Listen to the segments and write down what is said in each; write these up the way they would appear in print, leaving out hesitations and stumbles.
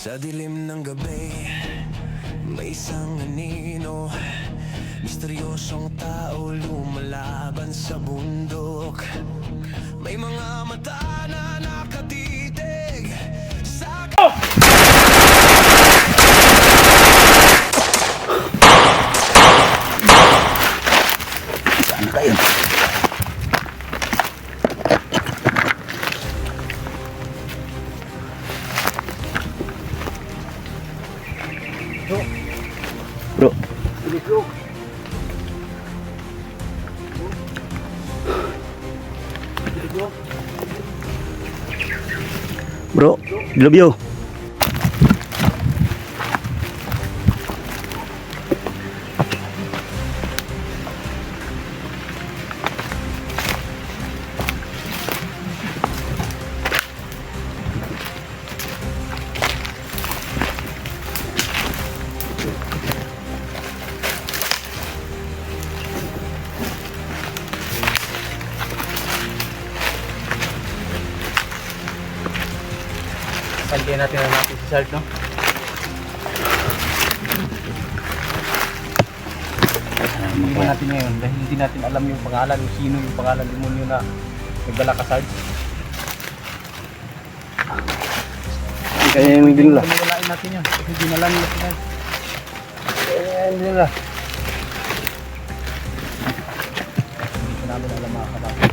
Sa dilim ng gabi, may isang anino, misteryosong tao lumalaban sa bundok. May mga mata na nakatitig sa... Saan kayo? Bro. Bro, love you. Pantayin natin na natin si Sarge, no? Hindi ba natin ngayon dahil hindi natin alam yung pangalan, yung sino yung pangalan demonyo na nagdala ka, Sarge. Kaya yung dinala. Paniwalain natin yun kasi dinala nila si Sarge. Kaya yung dinala. Hindi ko namin alam mga kabata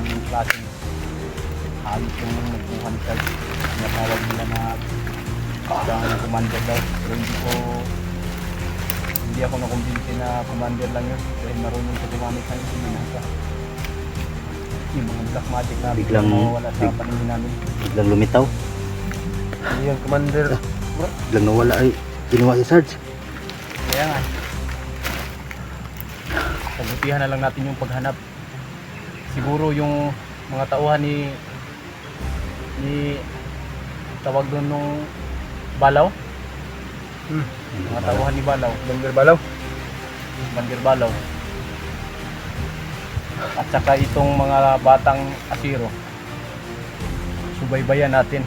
yung klaseng halos yung nagbuhan ni Sarge. Natawag nila na ng commander daw, pero hindi ako nakumbinsi na commander lang yun dahil marunong sa gumamit ng isinanasa. Yung mga black magic na Biglang nawawala sa paningin namin. Biglang lumitaw. Hindi yung commander, bro. Biglang nawala ay ginawa si Sarge. Kaya nga, pagbutihan na lang natin yung paghanap. Siguro yung mga tauhan ni tawag doon nung Balaw. Mga tauhan ni Balaw. Banger Balaw. At saka itong mga batang asiro. Subaybayan natin.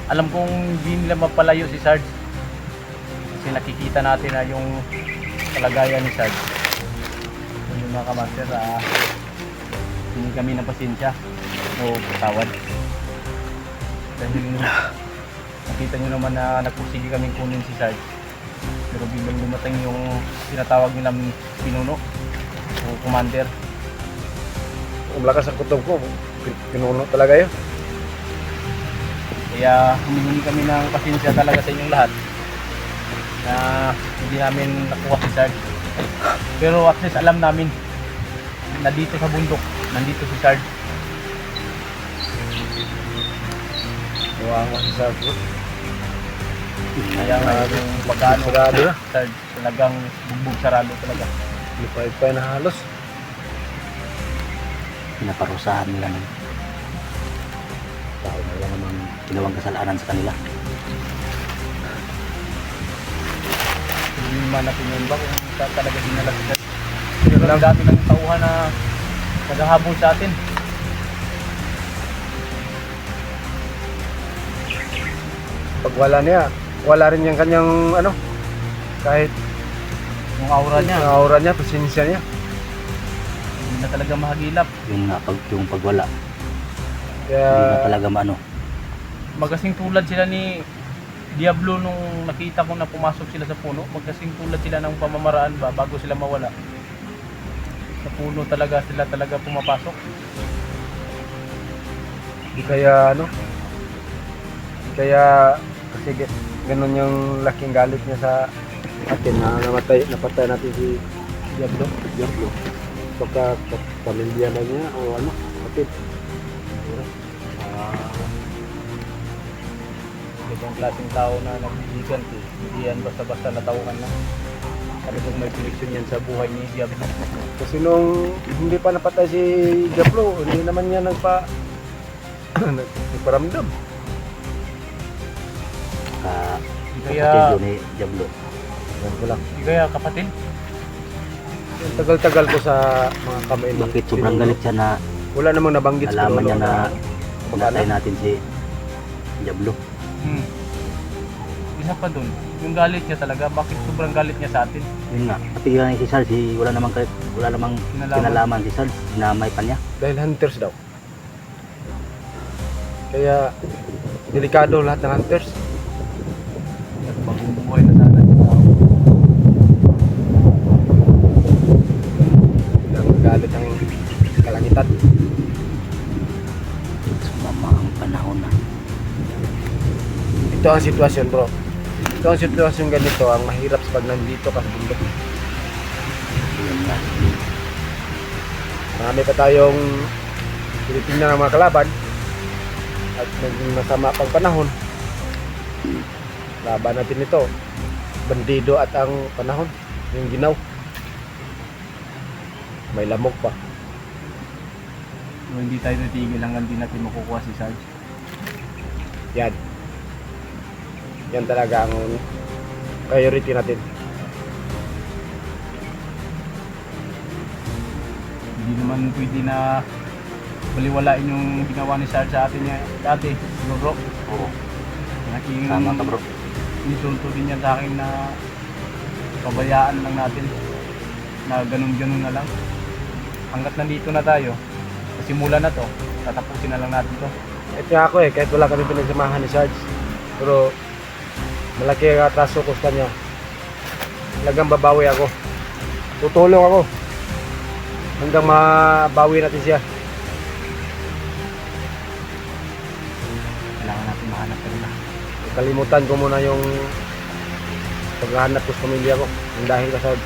Alam kong hindi nila mapalayo si Sarge. Kasi nakikita natin na yung kalagayan ni Sarge. So yung mga kamaster, hindi kami ng pasensya o patawad. Dahil nakita nyo naman na nagpursige kaming kunin si Sarge. Pero biglang dumating yung tinatawag nilang pinuno o commander. Ang lakas ang kutob ko, pinuno talaga yun. Kaya humingi kami ng pasensya talaga sa inyong lahat na hindi namin nakuha si Sarge. Pero at least alam namin na dito sa bundok, nandito si Sarge. Kawawa si Sarge. Kaya nga yung pagkano Sarado na. Sarge, talagang bugbog sarado talaga. Lipay-pay na halos. Pinaparusahan nila ng tao na wala namang ginawang kasalanan sa kanila. Hindi man natin yun ba kung talaga dinala si Sarge. Pero ang dami ng tauhan na naghahabol sa atin. Pag wala niya, wala rin yung kanyang ano, kahit Yung aura niya, yung aura niya, pasensya niya. hindi na talaga mahagilap. Yung pagwala, Kaya hindi na talaga maano. Magkasing tulad sila ni Diablo nung nakita ko na pumasok sila sa puno. Magkasing tulad sila ng pamamaraan ba bago sila mawala. Sa puno talaga sila talaga pumapasok. di kaya ano, di kaya kasi ganun yung laking galit niya sa atin na napatay natin si Diablo. Baka pamilya na niya o ano, kapit. Itong klaseng tao na nagbibigan hindi yan basta-basta natauhan na. Talagang may koneksyon yan sa buhay ni Diablo. Kasi nung hindi pa napatay si Diablo, hindi naman niya nagparamdam. Kaya, Kapatid ni Diablo. Yan ko lang. hindi kaya kapatid? Ang tagal-tagal ko sa mga kamay ni Bakit sobrang galit siya na Wala namang nabanggit sa nalaman niya dulo na pag-alam. pinatay natin si Diablo? isa pa dun, yung galit niya talaga, bakit sobrang galit niya sa atin? Yun nga. Pati nga si Sarge, wala namang kinalaman si Sarge. Dinamay pa niya. Dahil hunters daw. Kaya delikado lahat ng hunters. Bagong buhay na sana yung tao. Ang galit ng kalangitan. Sumama ang panahon na. Ito ang sitwasyon, bro. Ito ang sitwasyon ganito ang mahirap sa pag nandito ka sa bundok. Yun nga. Marami pa tayong tinitingnan ng mga kalaban at naging masama pang panahon. Laban natin ito. Bandido at ang panahon. Yung ginaw. May lamok pa. So, hindi tayo titigil hanggang di natin makukuha si Sarge. Yan. Yan talaga ang priority natin. Hindi naman pwede na baliwalain yung ginawa ni Sarge sa atin niya dati, bro. Oo. Naking Tama ka bro. insulto din niya sa akin na pabayaan lang natin na ganun-ganun na lang. Hanggat nandito na tayo, simula na to, tatapusin na lang natin to. Ito nga ako kahit wala kami pinagsamahan ni Sarge. Pero malaki ang atraso ko sa kanya. Talagang babawi ako. Tutulong ako. Hanggang mabawi natin siya. Kailangan natin mahanap talaga. Kalimutan ko muna yung paghahanap ko sa pamilya ko. Ang dahil ka Sarge.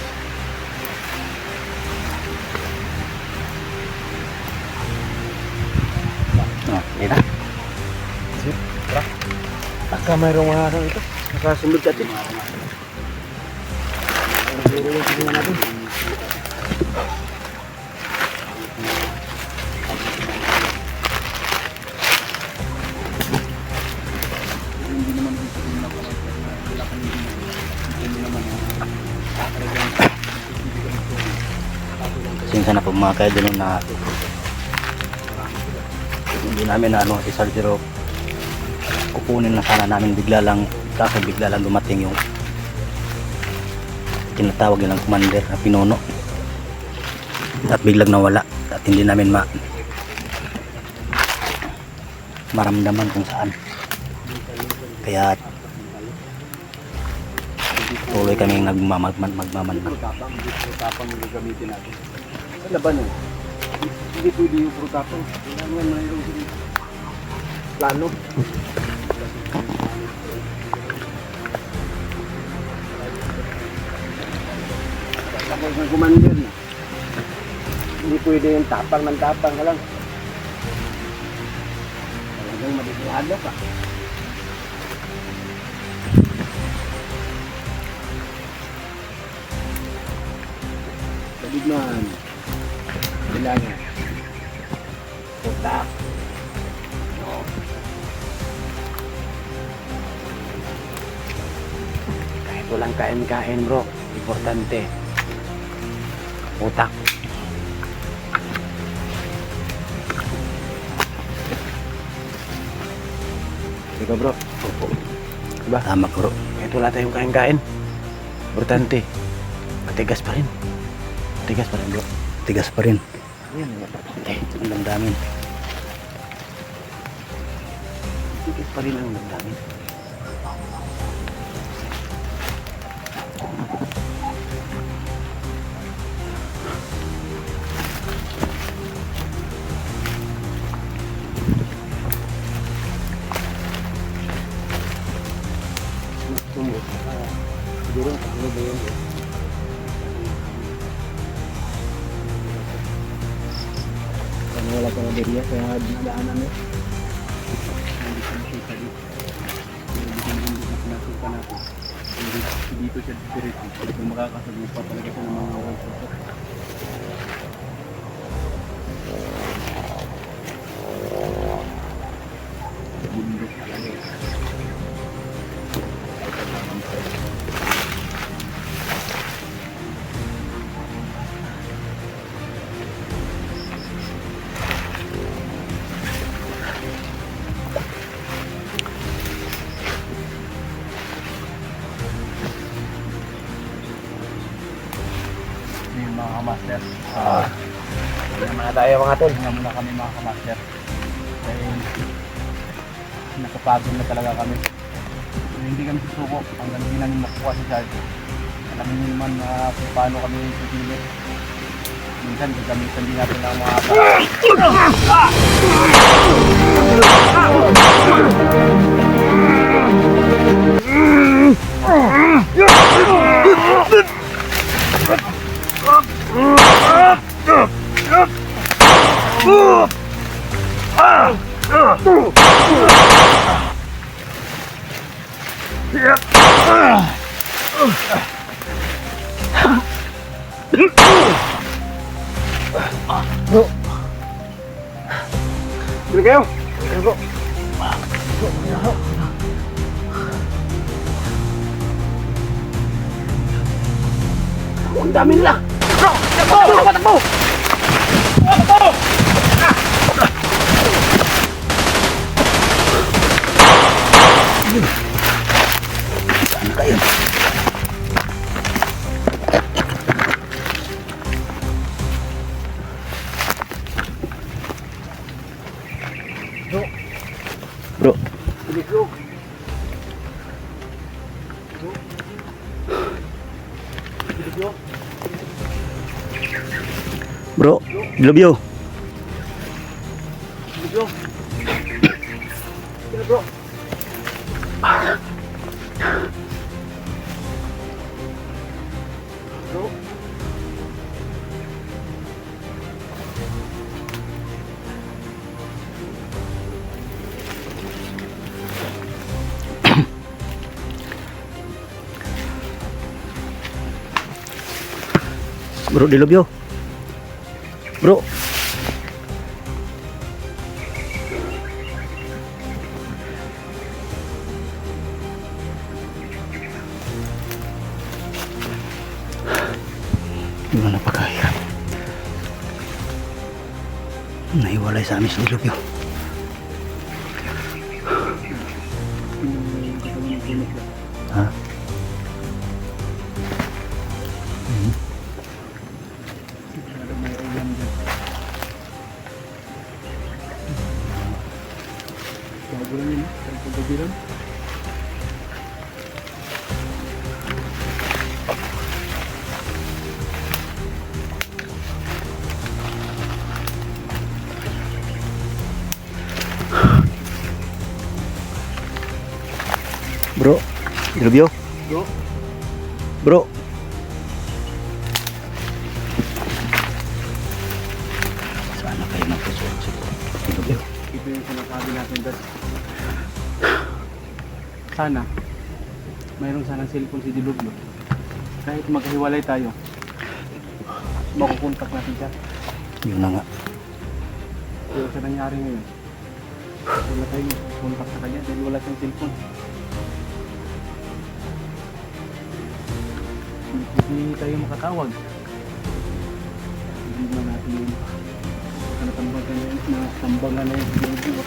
Ah, yun na. Sige, tara. Baka mayroong mga ano ito. Nakasunod sa atin. Sinsa na po mga kaidol na hindi namin na ano si Sarge, pero kukunin na sana namin bigla lang dumating yung tinatawag nilang commander na pinuno at biglang nawala at hindi namin maramdaman kung saan, kaya tuloy kami magmamanman. Protapang yung gagamitin natin. Sa laban yun. Hindi pwede yung protapang. Kailangan mayroong plano. Tapos ng commander na. Hindi pwede yung tapang ng tapang ka lang. Talagang madisihado ka. Kadigman. Kailangan. Putak. Kahit walang kain-kain bro, importante. Putak. Diba bro? Opo. Diba? Tama bro. Kahit wala tayong kain-kain, importante. Matigas pa rin. Matigas pa rin bro. Tigas pa rin Yan ang importante. ang damdamin. Matigas pa rin ang damdamin. Siguro ano ba yun? Kung wala pang aberya, kaya biglaan namin. Hindi ko nakita dito. Hindi ko nakita natin. Dito siya diretso, kung makakasagupa talaga siya ng mga walang. Bundok talaga. mga kamaster. Yan muna tayo mga tol. Hinga muna kami mga kamaster. Dahil nakapagod na talaga kami. So, hindi kami susuko hanggang hindi namin makukuha si Chad. Alam niyo naman kung paano kami susilip. Minsan gagamitan din natin ang mga Dili kayo. Go. Ang dami nila. Takbo! Saan kayo? Bro, Bilis bro. bro, dilubyo. Bilis bro. Bilis bro. Bro. Bro, dilubyo. Bro. Gimana pa kaya? Naiwalay sa amin si dilubyo. Ha? Bro, dilubyo. Bro. Bro. Sana kayo nagsusunod sa dilubyo. ito yung sinasabi natin dad. Sana mayroon sanang cellphone si Dilubyo. Kahit maghiwalay tayo, makukontak natin siya. Yun na nga. Pero sa nangyari ngayon, wala tayong contact sa kanya dahil wala siyang cellphone. Hindi tayo makatawag. Hindi na natin yun. Natambangan na yung Dilubyo.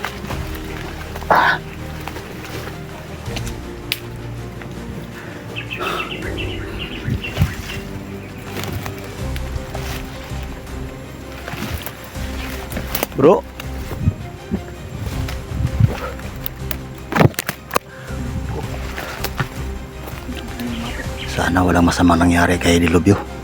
Bro. Sana walang masamang nangyari kay Dilubyo.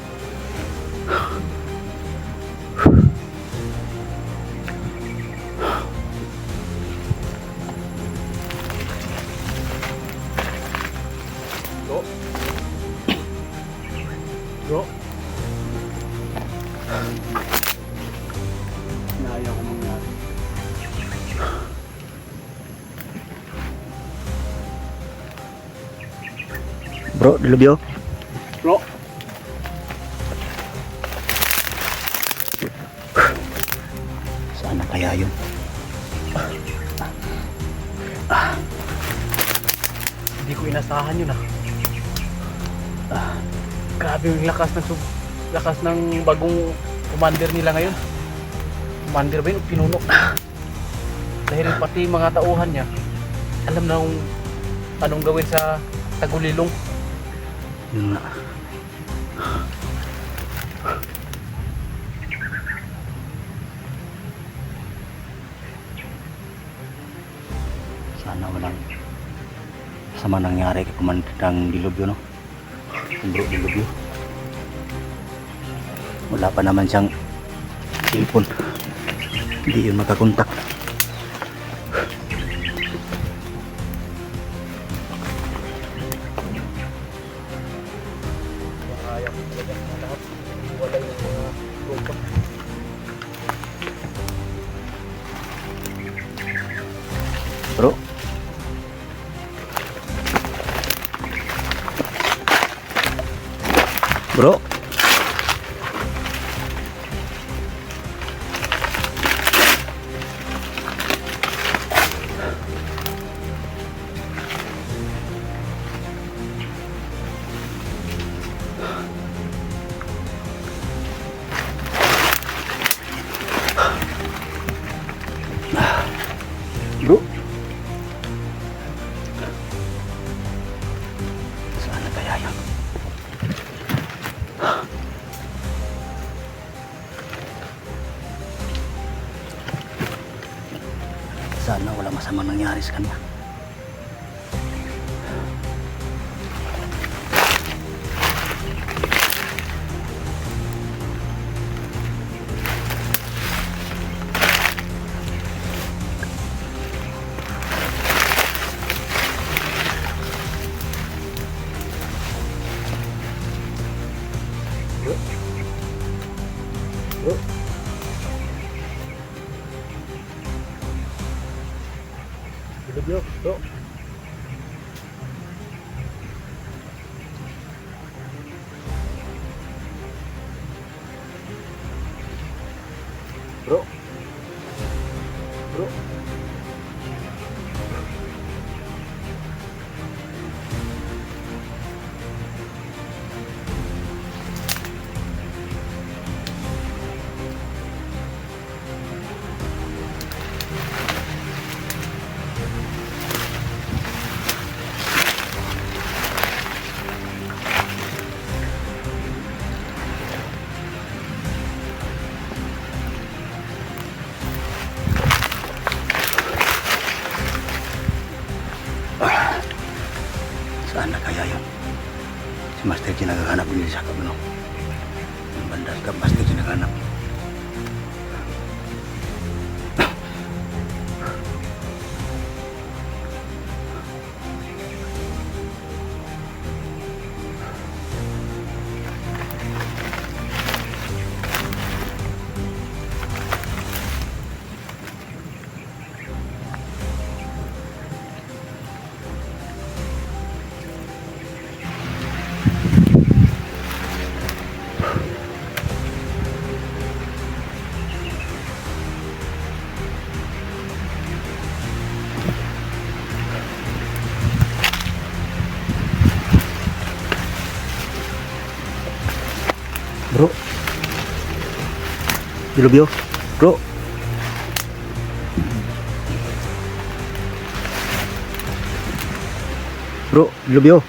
Bro? Naayaw ko mangyari. Bro, Dilubyo. Bro? Sana kaya yun. Hindi ko inasahan yun Grabe yung lakas ng bagong commander nila ngayon. Commander ba yun? Pinuno. Dahil pati mga tauhan niya, alam na kung anong gawin sa Tagulilong. Yun nga. sama nangyari kay Komandang Dilubyo, no? Yung Bro Dilubyo. Wala pa naman siyang cellphone. Hindi yun makakontak. Ayaw ko talaga ng lahat. Wala yung mga tropa. Bro. Bro. Bro. Saan na kaya yun? Sana wala masamang nangyari sa kanya. Bro. Dilubyo, bro. Bro. Bro. Saan na kaya yun? Si Master G naghahanap din sa kabano. Yung banda ka Master G naghahanap. Bro. Dilubyo. Bro. Bro, Dilubyo.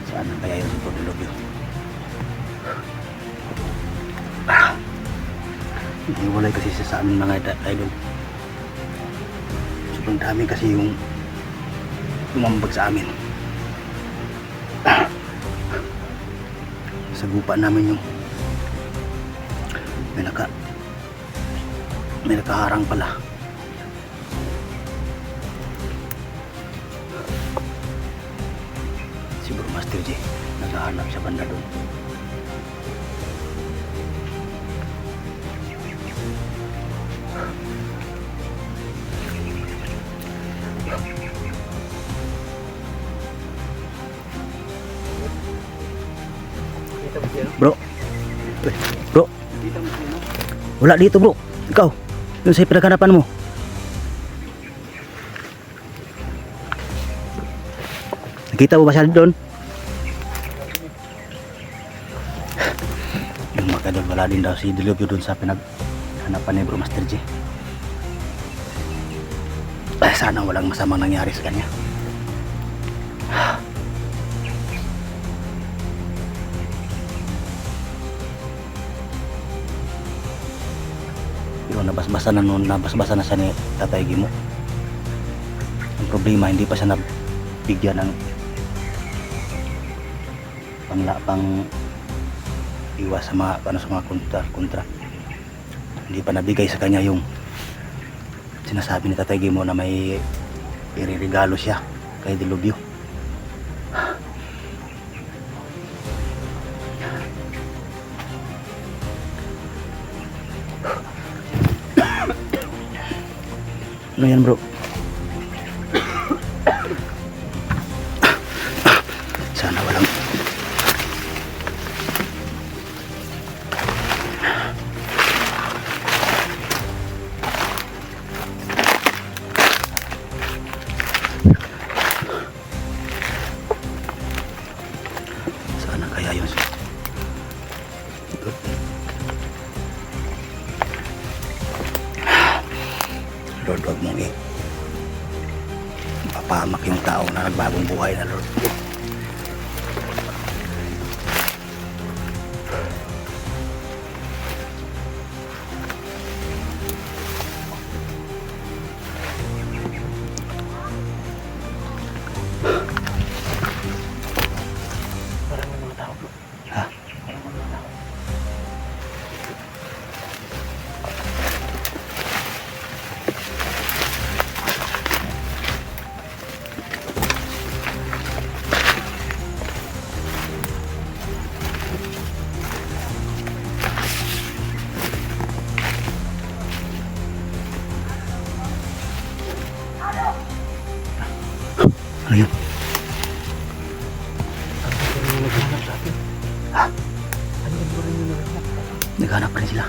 Saan na kaya yun si Bro Dilubyo? Hiwalay kasi siya sa amin mga idol. Sobrang dami kasi yung lumambag sa amin. Sa gupa namin yung may nakaharang pala. Si Bro Master J naghahanap sa banda doon. Bro. Bro. Wala dito, bro. Ikaw. Yung sa pinaghanapan mo. Nakita mo ba siya doon? Yung mga kadol, wala din daw si Dilubyo doon sa pinaghanapan ni Bro Master J. Sana walang masamang nangyari sa kanya. Pero nabasbasa na noon, nabasbasa na siya ni Tatay Gimo. Ang problema, hindi pa siya nabigyan ng pang iwas sa mga kontra. Hindi pa nabigay sa kanya yung sinasabi ni Tatay Gimo na may iririgalo siya kay Dilubyo. Ano yan, bro? Sana walang sana kaya yun. Good. Lord, wag mong papahamak yung tao na nagbagong buhay na, Lord. Ha? Ano yun? Ha? Naghanap pa rin sila.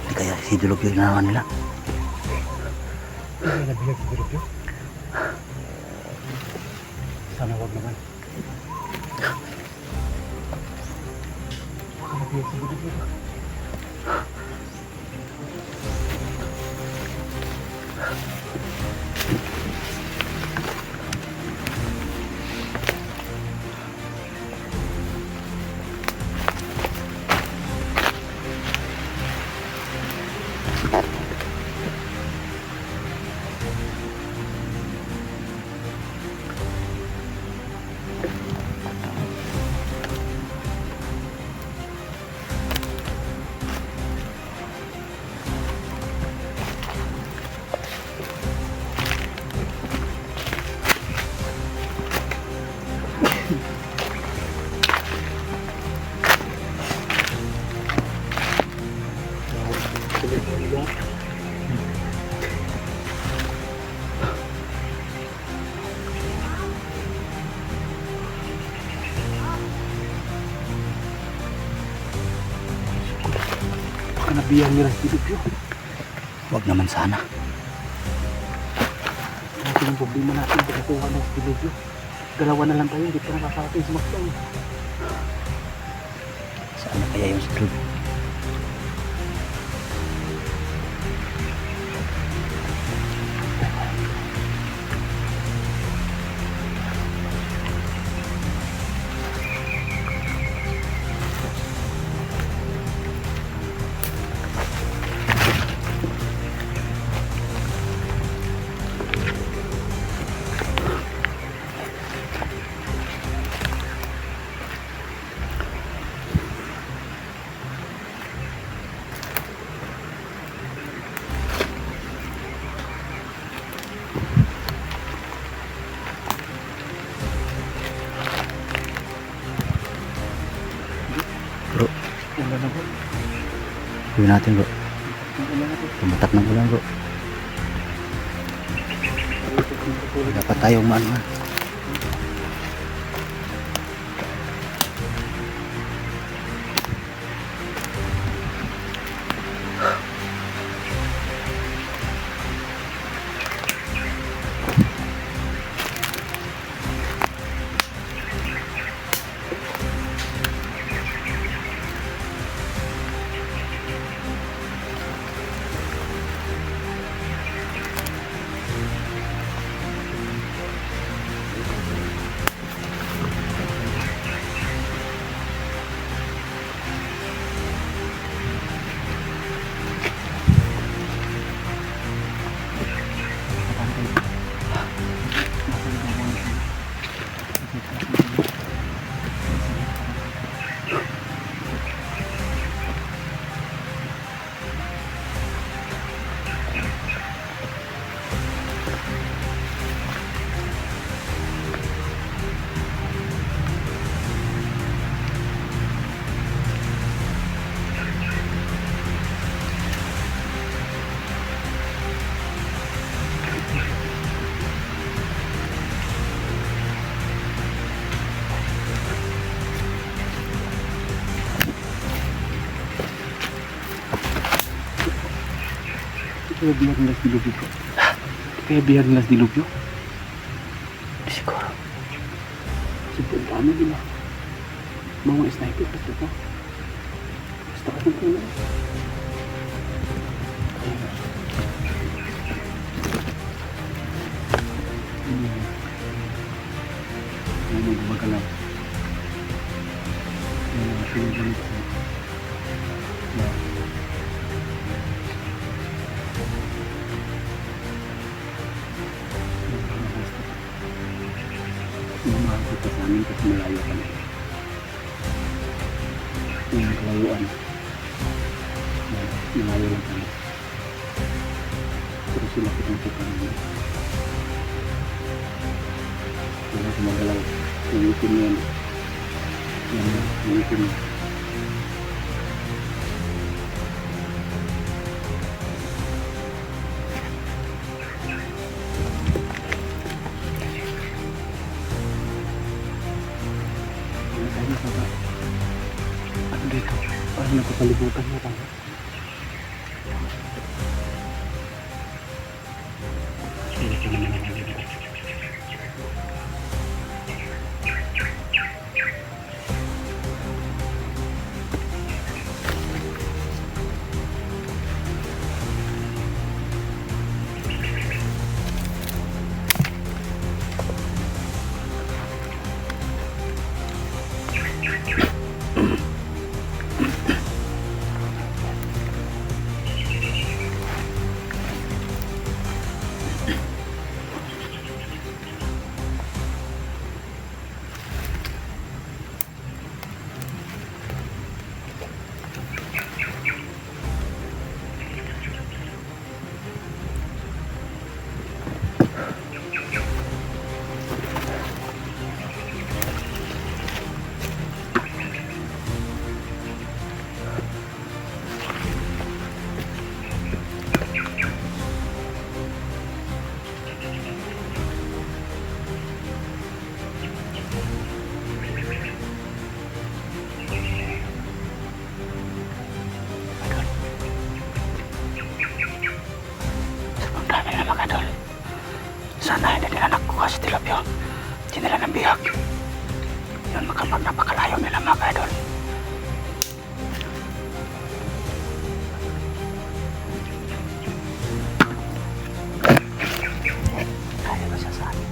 Hindi kaya si Dilubyo yung nanawan nila. Hindi nabigay si Dilubyo. Sana wag naman. Nabigay si Dilubyo. Baka nabiyan nila si Dilubyo. Wag naman sana. Natin yung problema natin pagkatuwa ng si Dilubyo. Dalawa na lang tayo, hindi pa nakakarating sa Macdong. Sana kaya yung si Dilubyo. Bro, Wala na po. gawin natin, bro. Wala na po. Tumatak ng ulan, bro. Dapat tayong man. Kaya biyarin las dilubyo ko. Kaya biyarin las dilubyo. Di siguro. Sobrang dami din ah. Mga sniper basta pa. Basta ka kung kailan. Ano gumagalaw. Ano ang sinigalit sa umabot pa sa amin kasi malayo kami. Yung kalayuan. Malayo lang kami. Pero sila kitang-kita namin. Wala gumagalaw. Yung itim yan. Yung itim. Ano ba? Ano dito? Parang nagpapalibutan na tayo. Ito naman ang dito. Sana hindi nila nakuha si Tilapio. Hindi nila ng bihag. Yun makapag napakalayo nila mga idol. Kaya ba siya sa akin?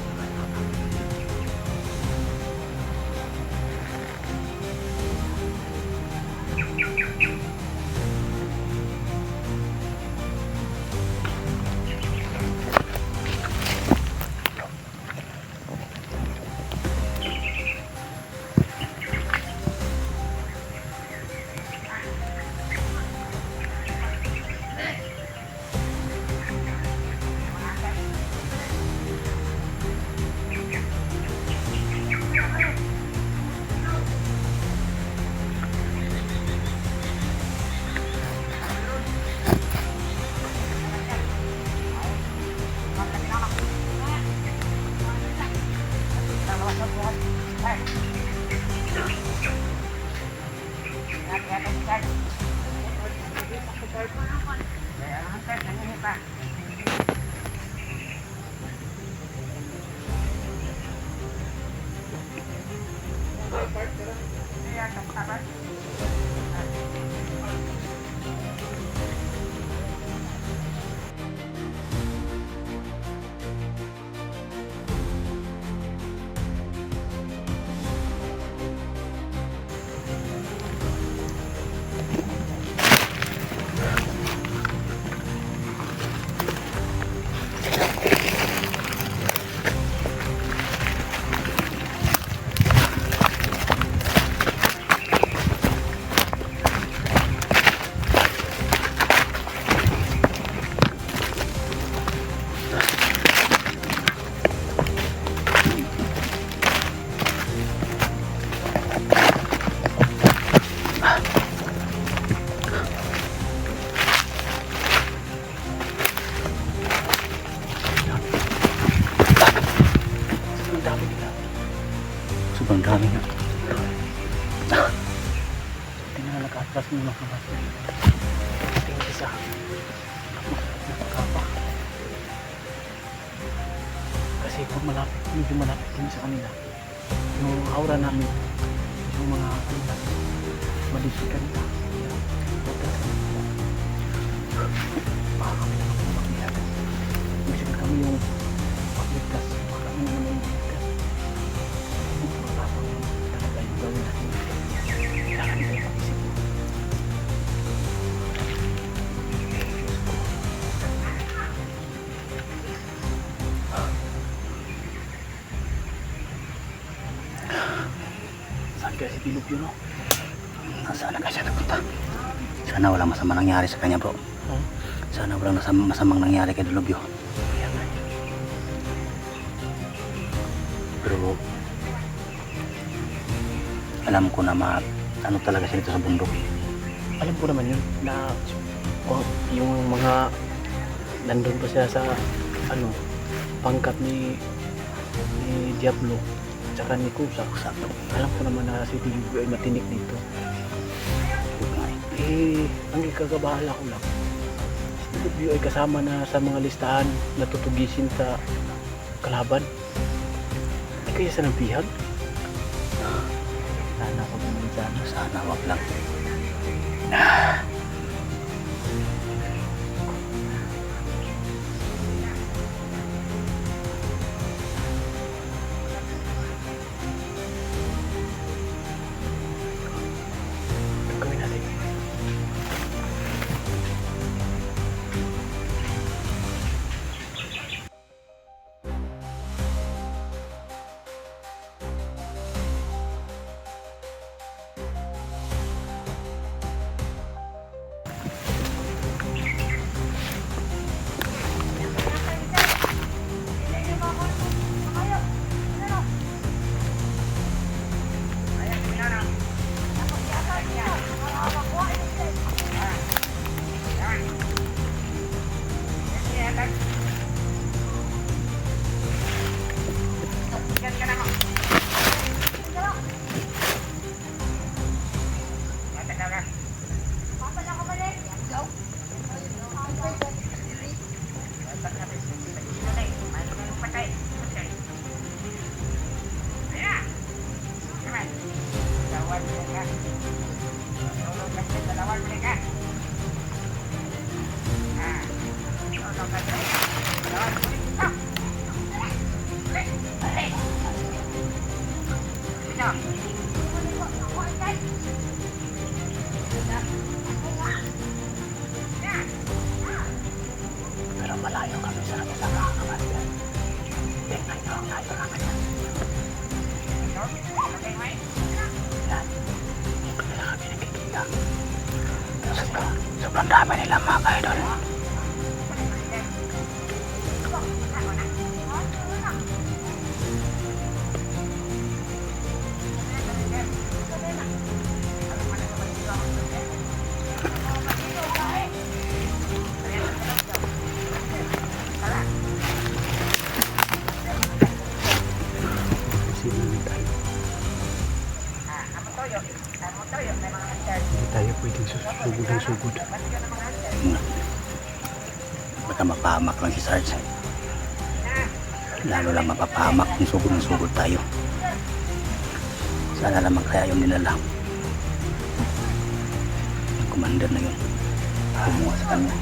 Sobrang dami nga. Tingnan na nag-atras mo mga kamas. Tingnan isa. Kasi pag malapit, medyo malapit kami sa kanila, yung aura namin, yung mga ano natin, madisikan na. Kaya, huwag ka sa baka kami naman yung magbilag. Minsan kami yung magligtas, baka kami naman yung magligtas. Wala pang talaga yung gawin natin. Kailangan nila yung pag-isip mo. Saan kaya si Pilip yun, no? Nasaan na kasi napunta? Sana walang masama nangyari sa kanya, bro. Huh? Sana walang masamang nangyari kay Dolobyo. Kaya nga yun. Pero alam ko na ano talaga siya dito sa bundok. Alam ko naman yun na yung mga nandun pa sila sa ano pangkat ni Diablo tsaka ni Kusa. Sakto. Alam ko naman na si Pilip ay matinik dito. Huwag nga eh. Ang ikagabahala ko lang, si Pilip ay kasama na sa mga listahan na tutugisin sa kalaban. Ay kaya sa nagbihag? Sana ako naman sana. Sana wag lang. Gawin natin. Pero malayo kami sa kanila mga kamaster. Tingnan nyo ang layo namin. Yan. Dito nila kami nakikita. Sobrang dami nila mga ka-idol. Hindi tayo pwedeng susugod ng sugod. Baka mapahamak lang si Sarge. Lalo lang mapapahamak kung sugod tayo. Sana naman kaya yung dinala. Yung commander na yun. Kumuha sa kanya.